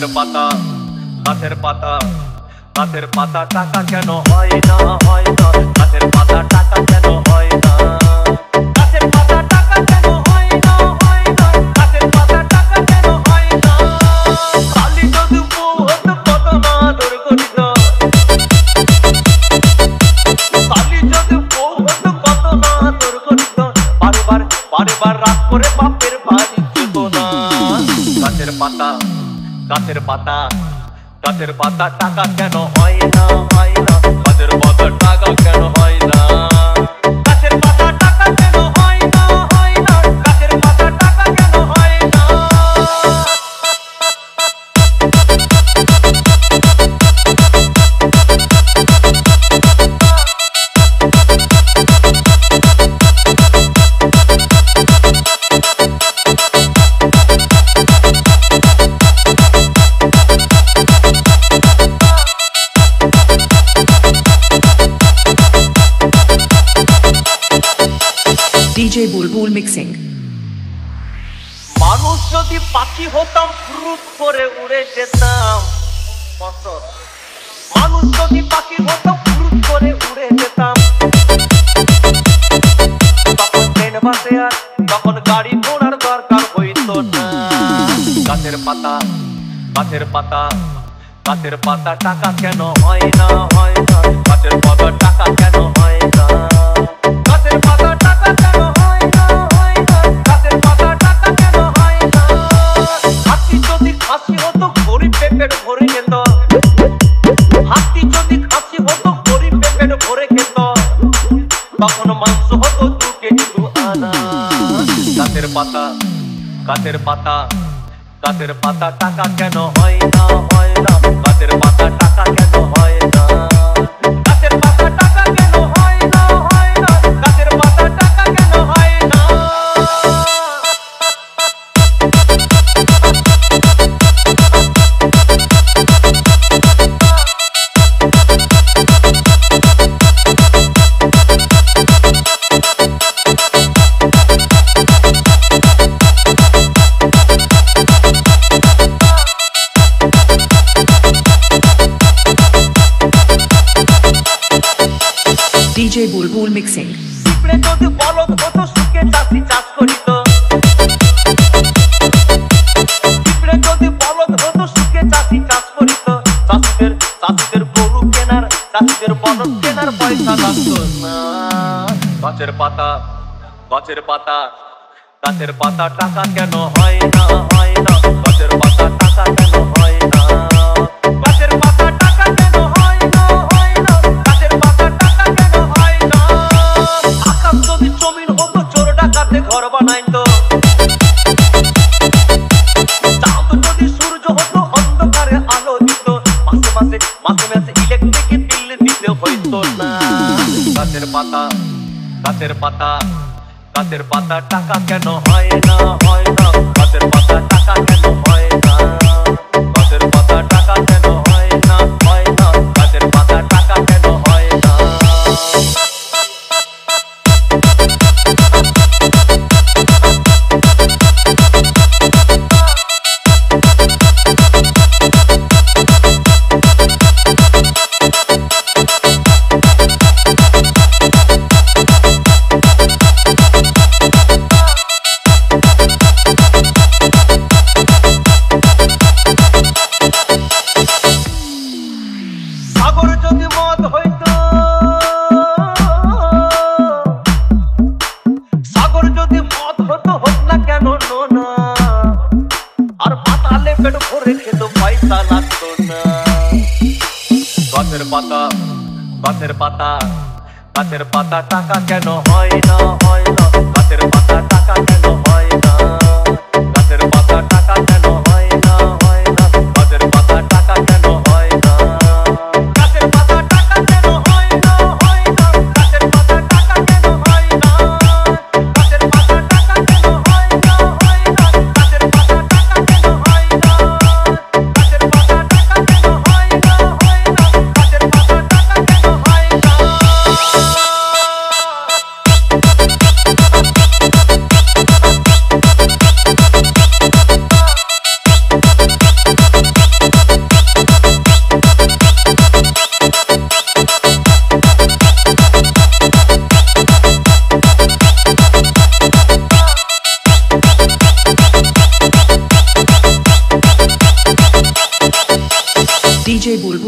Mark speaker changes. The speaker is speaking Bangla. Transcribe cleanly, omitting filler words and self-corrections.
Speaker 1: গাছের পাতা গাছের পাতা গাছের পাতা টাকা কেন হয় না হয় না গাছের পাতা টাকা কেন হয় না গাছের পাতা টাকা কেন হয় না হয় না গাছের পাতা টাকা কেন হয় না খালি যদি বউ হতো কত না দুর্গঠিত খালি যদি বউ হতো কত না দুর্গঠিত বারবার বারবার রাত করে বাপের বাড়ি যেত না গাছের পাতা গাছের পাতা গাছের পাতা টাকা কেন হয় না হয় না গাছের পাতা টাকা কেন হয় না গাছের পাতা টাকা কেন হয় না হয় না গাছের পাতা টাকা কেন হয় না
Speaker 2: DJ Bulbul Mixing.
Speaker 1: মানুষ যদি পাখি হতাম ফুরুত করে উড়ে যেতাম মানুষ যদি পাখি হতাম ফুরুত করে উড়ে যেতাম তখন ট্রেন বাসে আর তখন গাড়ি ঘোড়ার দরকার হইতো না গাছের পাতা গাছের পাতা গাছের পাতা টাকা কেন হয় না হয় না গাছের পাতা টাকা কেন হয় না গাছের পাতা টাকা কেন হয় না হয় না গাছের পাতা টাকা কেন হয় না হাতি যদি খাসি হতো গরিব পেট ভরে খেত হাতি যদি খাসি হতো গরিব পেট ভরে খেত তখন মাংস হতো 2 কেজি 2 আনা গাছের পাতা গাছের পাতা গাছের পাতা টাকা কেন হয় না হয় না গাছের পাতা টাকা কেন হয় না গাছের পাতা টাকা কেন হয় না হয় না গাছের পাতা টাকা কেন হয় না
Speaker 2: DJ Bulbul Mixing.
Speaker 1: পিঁপড়ে যদি বলদ হতো সুখে চাষি চাষ করিত পিঁপড়ে যদি বলদ হতো সুখে চাষি চাষ করিত চাষিদের গরু কেনার চাষিদের বলদ কেনার পয়সা লাগতো না গাছের পাতা গাছের পাতা গাছের পাতা টাকা কেন হয় না হয় না গাছের পাতা টাকা কেন হয় না গাছের পাতা টাকা কেন হয় না হয় না গাছের পাতা টাকা কেন হয় না আকাশ যদি জমিন হতো চোর ডাকাতে ঘর বানাইতো চাঁদ যদি সূর্য হতো অন্ধকারে আলো দিত মাসে মাসে ইলেকট্রিক বিল দিতে হইতো না গাছের পাতা গাছের পাতা গাছের পাতা টাকা কেন হয় না হয় না গাছের পাতা টাকা কেন হয় না গাছের পাতা টাকা কেন হয় না হয় না গাছের পাতা টাকা কেন হয় না সাগর যদি মদ হইতো সাগর যদি মদ হতো হোক না কেন নোনা আর পাতালে পেট ভরে খেত পয়সা লাগতো না গাছের পাতা গাছের পাতা গাছের পাতা টাকা কেন হয় না হয় না গাছের পাতা টাকা কেন হয় না গাছের পাতা টাকা কেন হয় না হয় না গাছের পাতা টাকা কেন হয় না গাছের পাতা টাকা কেন হয় না হয় না গাছের পাতা টাকা কেন হয় না গাছের পাতা টাকা কেন হয় না হয় না গাছের পাতা টাকা কেন হয় না গাছের পাতা টাকা কেন হয় না হয় না গাছের পাতা টাকা কেন হয় না
Speaker 2: DJ Bulbul